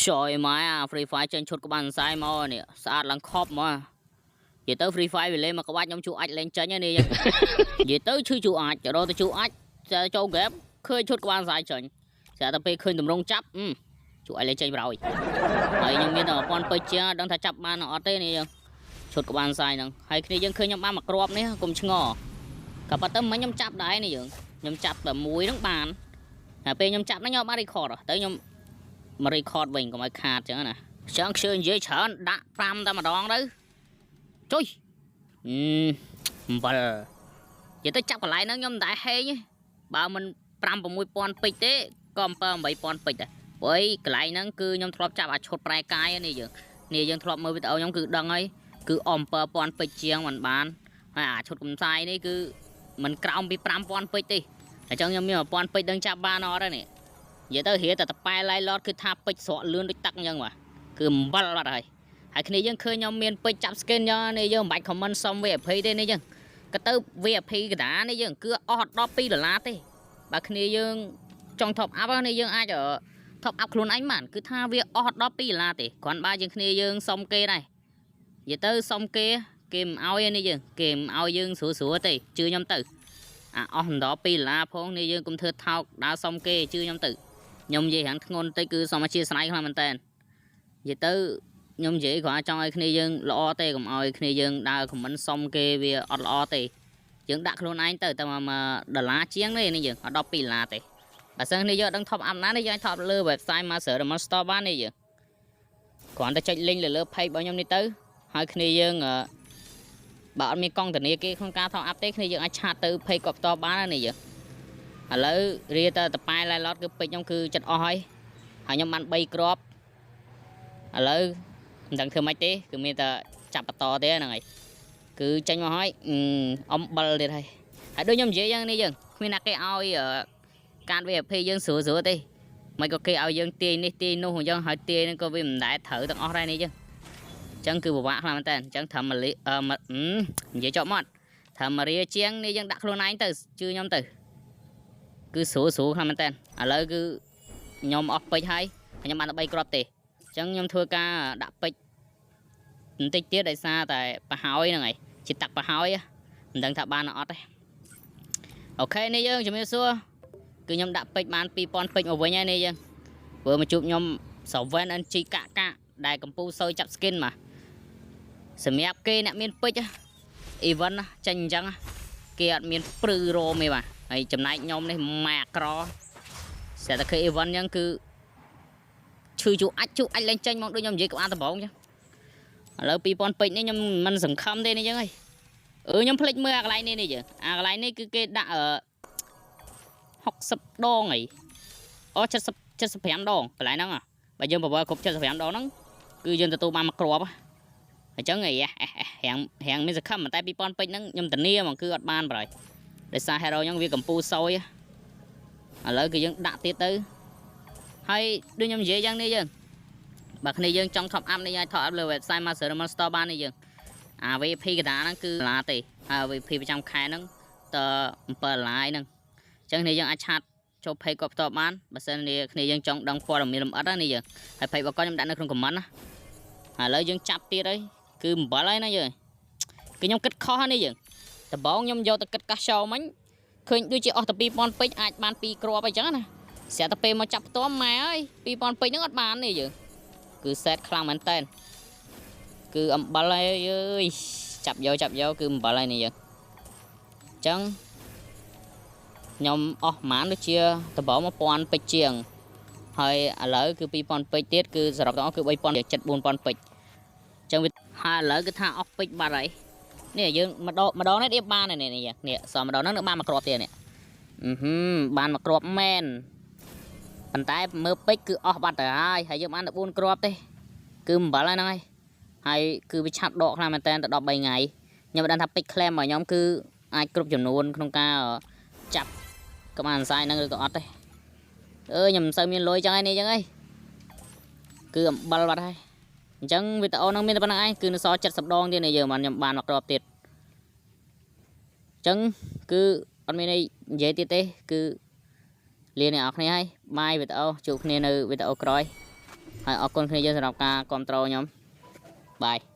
Trời má Free Fire trên chốt của bạn sai mà nè, sát lăng khóc mà. Vậy tới Free Fire về lên mà các bạn nhóm chú ách lên chân này nha. Vậy tới chứ chú ách, cho đó tôi chú ách cho ghép khơi chốt của bạn sai chân. Sẽ tập khơi tầm rong chấp. Chú ách lên chân rồi.ហើយខ្ញុំមានតែ1000 ពេជ្រជាងដឹងថាចាប់បានអត់ទេនេះឈុតក្បានសាយហ្នឹងហើយគ្នាយើងឃើញខ្ញុំបានមកគ្រាប់នេះកុំឆ្ងល់ក៏ប៉ុន្តែមិញខ្ញុំចាប់ដែរនេះយើងខ្ញុំចាប់តែមួយហ្នឹងបានហើយពេលខ្ញុំចាប់ហ្នឹងខ្ញុំបាន record ទៅខ្ញុំមក record វិញកុំឲ្យខាតចឹងណាចឹងខ្ជិលនិយាយច្រើនដាក់5តែម្ដងទៅចុយអំបិលនិយាយទៅចាប់កន្លែងហ្នឹងខ្ញុំមិនដែរហេងទេបើមិន5 6000ពេជ្រទេក៏7 8000ពេជ្រដែរព្រោះកន្លែងហ្នឹងគឺខ្ញុំធ្លាប់ចាប់អាឈុតប្រែកាយនេះយើងធ្លាប់មើលវីដេអូខ្ញុំគឺដឹងហើយគឺ7000ពេជ្រជាងមិនបានហើយអាឈុតកំសាយនេះគឺមិនក្រោមពី5000ពេជ្រទេអញ្ចឹងខ្ញុំមាន1000ពេជ្រដឹងចាប់បានអត់ទេនេះនិយាយទៅរៀលតែតប៉ែឡៃឡតគឺថាពេជ្រស្រក់លឿនដូចទឹកអញ្ចឹងបាទគឺអំបិលបាត់ហើយគ្នាយើងឃើញខ្ញុំមានពេជ្រចាប់ skin យ៉ាងនេះយើងមិនបាច់ comment សុំ VIP ទេនេះយើងក៏ទៅ VIP កណ្ដានេះយើងគឺអស់$12ទេបើគ្នាយើងចង់ top up នេះយើងអាចtop up ខ្លួនឯងបានគឺថាវាអស់$12ទេគ្រាន់បើយើងគ្នាយើងសុំគេដែរនិយាយទៅសុំគេមិនឲ្យនេះយើងគេមិនឲ្យយើងស្រួលទេជឿខ្ញុំទៅអាអស់$12ផងនេះយើងកុំធ្វើថោកដើរសុំគេជឿខ្ញុំទៅខ្ញុំនិយាយហាងធ្ងន់តិចគឺសុំអធិស្ឋានខ្លាំងមែនតើនិយាយទៅខ្ញុំនិយាយគ្រាន់ចង់ឲ្យគ្នាយើងល្អទេកុំឲ្យគ្នាយើងដើរ comment សុំគេវាអត់ល្អទេយើងដាក់ខ្លួនឯងទៅតែ$ជាងនេះយើងអត់$12ទេបើសិននេះយើងដឹង top up ណានេះយើង top លើ website Master Diamond Store បាននេះយើងគ្រាន់តែចុច link លើ page របស់ខ្ញុំនេះទៅហើយគ្នាយើងបើអត់មានកង់ធនាគារក្នុងការ top up ទេគ្នាយើងអាចឆាតទៅ page គាត់ផ្ទាល់បាននេះយើងឥឡូវរៀតតែប៉ែឡៃឡតគឺពេជ្រខ្ញុំគឺចិត្តអស់ហើយខ្ញុំបាន3គ្រាប់ឥឡូវមិនដឹងធ្វើម៉េចទេគឺមានតែចាប់បន្តទេហ្នឹងហើយគឺចេញមកហើយអំបិលទៀតហើយដូចខ្ញុំនិយាយយ៉ាងនេះយើងគ្មានណាគេឲ្យការ VIP យើងស្រួលទេមិនក៏គេឲ្យយើងទាយនេះទាយនោះអញ្ចឹងហើយទាយហ្នឹងក៏វាមិនដែលត្រូវទាំងអស់ដែរនេះអញ្ចឹងគឺពិបាកខ្លាំងមែនតើអញ្ចឹងធ្វើមកនិយាយចប់មកធ្វើមករៀជាងនេះយើងដាក់ខ្លួនឯងទៅជឿខ្ញុំទៅគឺស្រួលខ្លាំងមែនតើឥឡូវគឺខ្ញុំអស់ពេជ្រហើយខ្ញុំបានតែ3គ្រាប់ទេអញ្ចឹងខ្ញុំធ្វើការដាក់ពេជ្របន្តិចទៀតដោយសារតែប្រហើយហ្នឹងហើយជាតាក់ប្រហើយមិនដឹងថាបានអត់ទេអូខេនេះយើងជំរាបសួរគឺខ្ញុំដាក់ពេជ្របាន2000ពេជ្រមកវិញហើយនេះយើងvừaមកជួបខ្ញុំ7 NG កាក់ដែលកម្ពុជាសើចាប់ skin មកសម្រាប់គេអ្នកមានពេជ្រ event ចាញ់អញ្ចឹងគេអត់មានព្រឺរោមទេបាទហើយចំណែកខ្ញុំនេះម៉ែអាក្រស្រាប់តែគេ event អញ្ចឹងគឺឈឺជួអាចលេងចាញ់មកដូចខ្ញុំនិយាយក្បាលដំបងអញ្ចឹងឥឡូវ2000ពេជ្រនេះខ្ញុំមិនសង្ឃឹមទេនេះអញ្ចឹងហីខ្ញុំភ្លេចមើលអាកន្លែងនេះយើងអាកន្លែងនេះគឺគេដាក់60 ដងហីអូ75 ដងកន្លែងហ្នឹងបើយើងបើគ្រប់75 ដងហ្នឹងគឺយើងទទួលបានមួយគ្រាប់អញ្ចឹងរៀងមានសង្ឃឹមតែ2000ពេជ្រហ្នឹងខ្ញុំធានាហ្មងគឺអត់បានប្រហែលដោយសារ hero ហ្នឹងវាកម្ពុជាសោយឥឡូវគឺយើងដាក់ទៀតទៅហើយដូចខ្ញុំនិយាយយ៉ាងនេះយើងបើគ្នាយើងចង់ top up នេះអាច top up លើ website Master Diamond Store បាននេះយើងអា VIP កណ្ដាលហ្នឹងគឺ$ទេហើយ VIP ប្រចាំខែហ្នឹងត$7ហ្នឹងអញ្ចឹងនេះយើងអាចឆាតចូល page គាត់ផ្ទាល់បានបើសិននេះគ្នាយើងចង់ដឹងព័ត៌មានលម្អិតណានេះយើងហើយ page របស់គាត់ខ្ញុំដាក់នៅក្នុង comment ណាឥឡូវយើងចាប់ទៀតហើយគឺអំបិលហើយណាយើងគឺខ្ញុំគិតខុសនេះយើងដំបងខ្ញុំយកទៅគិតកាសចោលមិញឃើញដូចជាអស់តែ2000ពេជ្រអាចបាន2គ្រាប់អីចឹងណាស្រាប់តែពេលមកចាប់ផ្ទាល់ម៉ែអើយ2000ពេជ្រហ្នឹងអត់បាននេះយើងគឺ set ខ្លាំងមែនតើគឺអំបិលហើយអើយចាប់យកគឺអំបិលហើយនេះយើងអញ្ចឹងខ្ញុំអស់ប្រហែលដូចជាដំបង1000ពេជ្រជាងហើយឥឡូវគឺ2000ពេជ្រទៀតគឺសរុបទាំងអស់គឺ3000 4000ពេជ្រអញ្ចឹងវាហើយឥឡូវគឺថាអស់ពេជ្របាត់ហើយនេះយើងម្ដងនេះទៀតបាននេះសល់ម្ដងហ្នឹងនឹងបានមួយគ្រាប់ទៀតនេះបានមួយគ្រាប់មែនប៉ុន្តែមើលពេជ្រគឺអស់បាត់ទៅហើយយើងបានតែ4គ្រាប់ទេគឺអំបិលហ្នឹងហើយគឺវាឆាប់ដកខ្លាំងមែនតើដល់13ថ្ងៃខ្ញុំមិនដឹងថាពេជ្រ claim របស់ខ្ញុំគឺអាចគ្រប់ចំនួនក្នុងការចាប់ក្បាលសាយហ្នឹងឬក៏អត់ទេខ្ញុំមិនសូវមានលុយចឹងហើយនេះចឹងហីគឺអំបិលបាត់ហើយអញ្ចឹងវីដេអូហ្នឹងមានតែប៉ុណ្្នឹងឯងគឺនៅសល់70 ដងទៀតនេះយើងបានខ្ញុំបានមកគ្រាប់ទៀតអញ្ចឹងគឺអត់មានអីនិយាយទៀតទេគឺលាអ្នកនរគ្នាហើយបាយវីដេអូជួបគ្នានៅវីដេអូក្រោយ ហើយអរគុណគ្នាយើងសម្រាប់ការគ្រប់គ្រងខ្ញុំបាយ